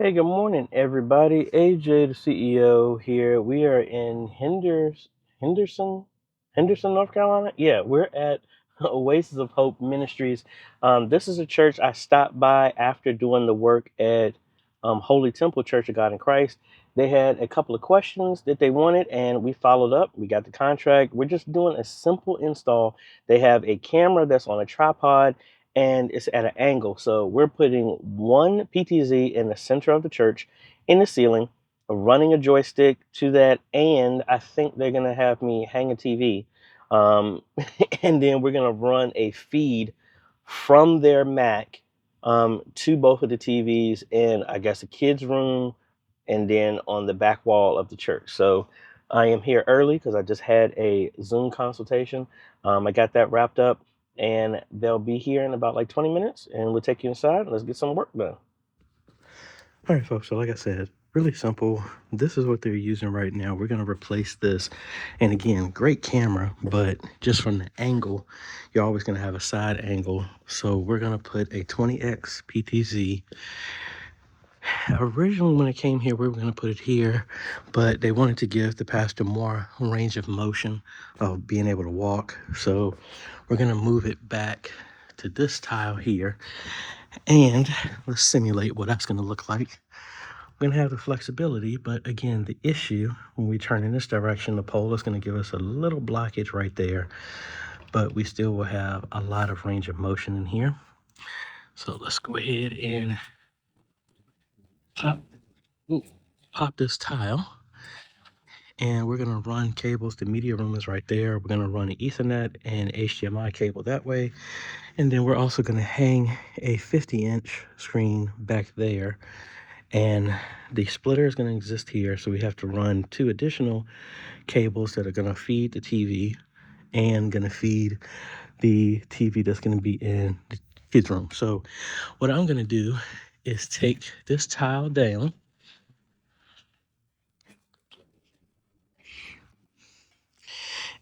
Hey, good morning, everybody. AJ, the CEO here. We are in Henderson, North Carolina. Yeah, we're at Oasis of Hope Ministries. This is a church I stopped by after doing the work at Holy Temple Church of God in Christ. They had a couple of questions that they wanted, and we followed up. We got the contract. We're just doing a simple install. They have a camera that's on a tripod and it's at an angle. So we're putting one PTZ in the center of the church in the ceiling, running a joystick to that, and I think they're gonna have me hang a TV. Um, and then we're gonna run a feed from their Mac to both of the TVs in, I guess, a kid's room and then on the back wall of the church. So I am here early because I just had a Zoom consultation. I got that wrapped up and they'll be here in about like 20 minutes and we'll take you inside and let's get some work done. All right, folks, so like I said, really simple. This is what they're using right now. We're going to replace this. And again, great camera, but just from the angle, you're always going to have a side angle. So we're going to put a 20x PTZ. Originally, when it came here, we were going to put it here, but they wanted to give the pastor more range of motion of being able to walk. So we're going to move it back to this tile here. And let's simulate what that's going to look like. We're going to have the flexibility, but again, the issue when we turn in this direction, the pole is going to give us a little blockage right there, but we still will have a lot of range of motion in here. So let's go ahead and pop this tile. And we're going to run cables. The media room is right there. We're going to run an Ethernet and HDMI cable that way. And then we're also going to hang a 50-inch screen back there. And the splitter is going to exist here. So we have to run 2 additional cables that are going to feed the TV and going to feed the TV that's going to be in the kids' room. So what I'm going to do is take this tile down.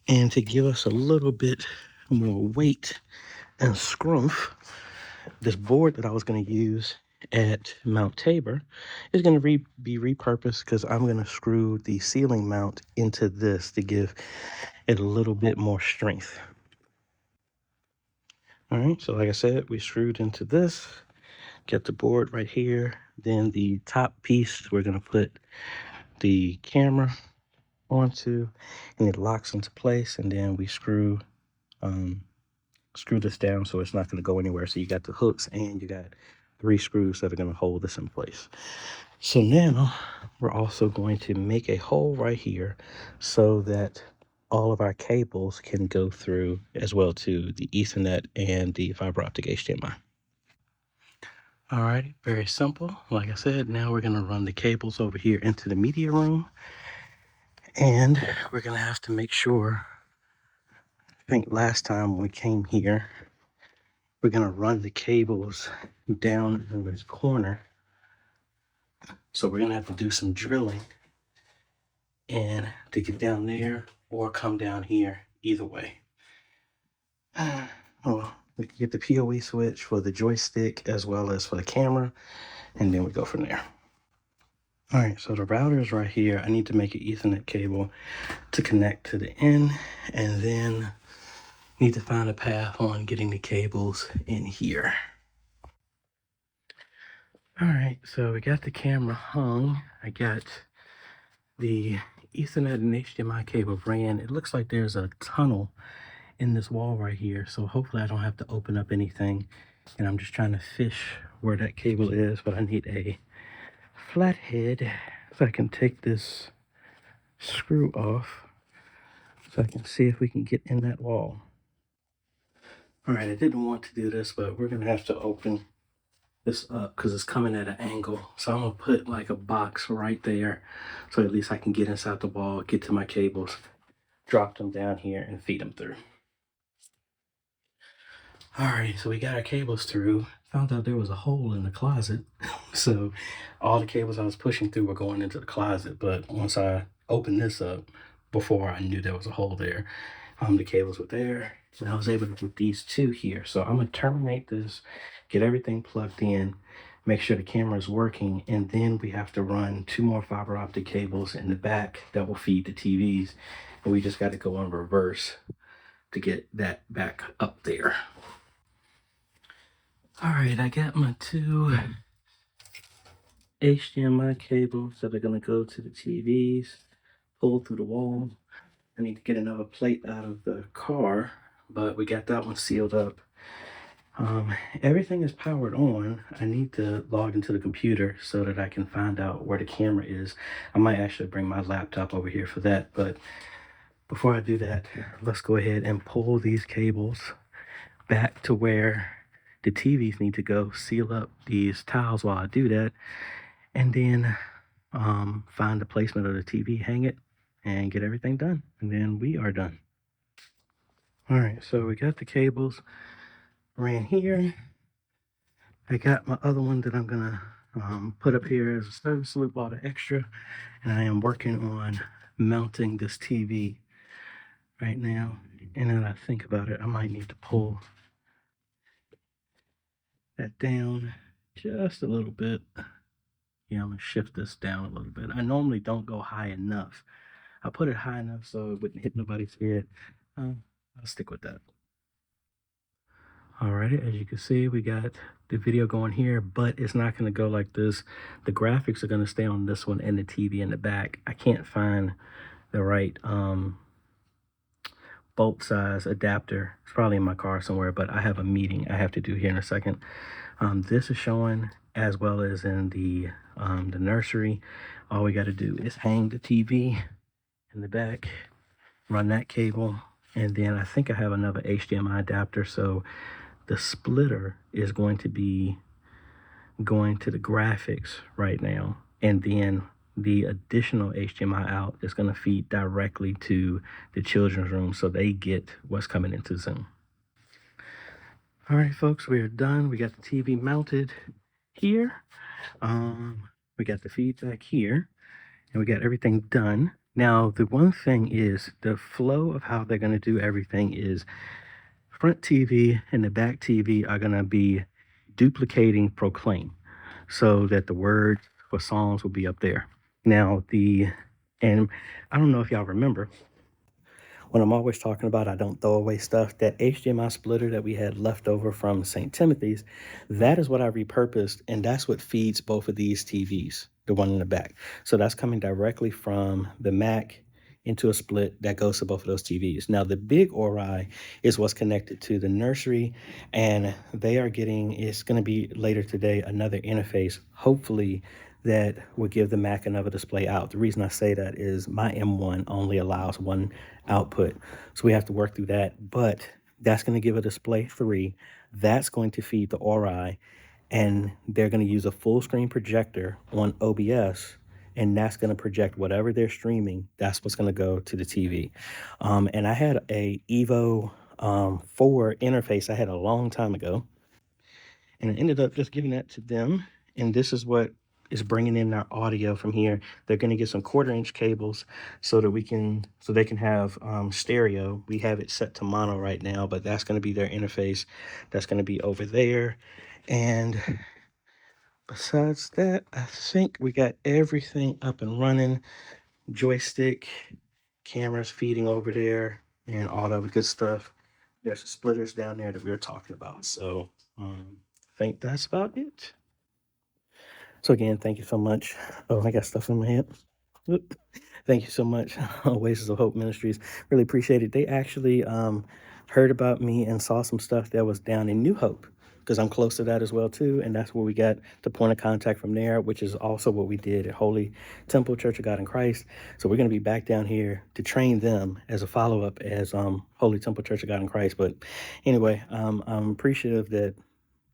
And to give us a little bit more weight and scrumph, this board that I was going to use at Mount Tabor is going to be repurposed because I'm going to screw the ceiling mount into this to give it a little bit more strength. All right, so like I said, we screwed into this, get the board right here. Then the top piece, we're going to put the camera onto, and it locks into place. And then we screw this down so it's not going to go anywhere. So you got the hooks and you got 3 screws that are going to hold this in place. So now we're also going to make a hole right here so that all of our cables can go through as well to the Ethernet and the fiber optic HDMI. All right, very simple. Like I said, now we're going to run the cables over here into the media room. And we're going to have to make sure, I think last time when we came here, we're going to run the cables down in this corner. So we're going to have to do some drilling and to get down there or come down here either way. Well, we can get the PoE switch for the joystick as well as for the camera, and then we go from there. All right, so the router is right here. I need to make an Ethernet cable to connect to the end, and then need to find a path on getting the cables in here. All right, so we got the camera hung. I got the Ethernet and HDMI cable ran. It looks like there's a tunnel in this wall right here, so hopefully I don't have to open up anything. And I'm just trying to fish where that cable is, but I need a flathead so I can take this screw off so I can see if we can get in that wall. All right, I didn't want to do this, but we're gonna have to open this up because it's coming at an angle. So I'm gonna put like a box right there so at least I can get inside the wall, get to my cables, drop them down here and feed them through. All right, so we got our cables through. Found out there was a hole in the closet. So all the cables I was pushing through were going into the closet. But once I opened this up, before I knew there was a hole there, The cables were there, and I was able to get these two here. So I'm gonna terminate this, get everything plugged in, make sure the camera is working, and then we have to run 2 more fiber optic cables in the back that will feed the TVs. And we just got to go in reverse to get that back up there. All right, I got my 2 HDMI cables that are gonna go to the TVs, pull through the wall. I need to get another plate out of the car, but we got that one sealed up. Everything is powered on. I need to log into the computer so that I can find out where the camera is. I might actually bring my laptop over here for that, but before I do that, let's go ahead and pull these cables back to where the TVs need to go, seal up these tiles while I do that, and then find the placement of the TV, hang it, and get everything done. And then we are done. All right, so we got the cables ran here. I got my other one that I'm gonna put up here as a service loop, all the extra, and I am working on mounting this TV right now. And then I think about it, I might need to pull that down just a little bit. Yeah, I'm gonna shift this down a little bit. I normally don't go high enough. I put it high enough so it wouldn't hit nobody's head. I'll stick with that. Alrighty, as you can see, we got the video going here, but it's not gonna go like this. The graphics are gonna stay on this one and the TV in the back. I can't find the right bolt size adapter. It's probably in my car somewhere, but I have a meeting I have to do here in a second. This is showing as well as in the nursery. All we got to do is hang the TV in the back, run that cable, and then I think I have another HDMI adapter. So the splitter is going to be going to the graphics right now, and then the additional HDMI out is going to feed directly to the children's room so they get what's coming into Zoom. All right, folks, we are done. We got the TV mounted here. We got the feedback here, and we got everything done. Now, the one thing is the flow of how they're going to do everything is front TV and the back TV are going to be duplicating Proclaim so that the words for songs will be up there. Now, and I don't know if y'all remember, when I'm always talking about I don't throw away stuff, that HDMI splitter that we had left over from St. Timothy's, that is what I repurposed, and that's what feeds both of these TVs, the one in the back. So that's coming directly from the Mac into a split that goes to both of those TVs. Now, the big ORI is what's connected to the nursery, and they are getting, it's going to be later today, another interface, hopefully, that will give the Mac another display out. The reason I say that is my M1 only allows one output, so we have to work through that, but that's going to give a display 3. That's going to feed the ORI, and they're going to use a full screen projector on OBS, and that's going to project whatever they're streaming. That's what's going to go to the TV. And I had a Evo 4 interface I had a long time ago, and I ended up just giving that to them, and this is what is bringing in our audio from here. They're going to get some 1/4-inch cables so that they can have stereo. We have it set to mono right now, but that's going to be their interface. That's going to be over there. And besides that, I think we got everything up and running. Joystick, cameras feeding over there, and all that good stuff. There's the splitters down there that we were talking about. So I think that's about it. So again, thank you so much. Oh, I got stuff in my head. Oop. Thank you so much, Oasis of Hope Ministries. Really appreciate it. They actually heard about me and saw some stuff that was down in New Hope, because I'm close to that as well too, and that's where we got the point of contact from there, which is also what we did at Holy Temple Church of God in Christ. So we're going to be back down here to train them as a follow-up as Holy Temple Church of God in Christ. But anyway, I'm appreciative that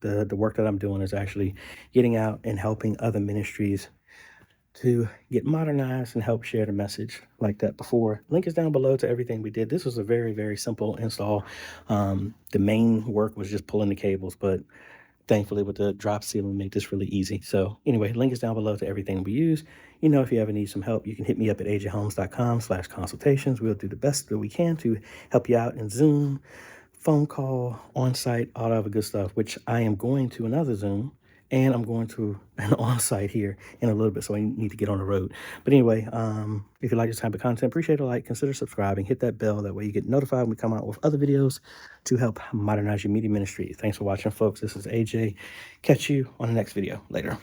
the work that I'm doing is actually getting out and helping other ministries to get modernized and help share the message like that before. Link is down below to everything we did. This was a very, very simple install. The main work was just pulling the cables, but thankfully with the drop ceiling, make this really easy. So anyway, link is down below to everything we use. You know, if you ever need some help, you can hit me up at ajhomes.com/consultations. We'll do the best that we can to help you out in Zoom, phone call, on-site, all that other good stuff, which I am going to another Zoom, and I'm going to an on-site here in a little bit, so I need to get on the road. But anyway, if you like this type of content, appreciate a like, consider subscribing, hit that bell, that way you get notified when we come out with other videos to help modernize your media ministry. Thanks for watching, folks. This is AJ. Catch you on the next video. Later.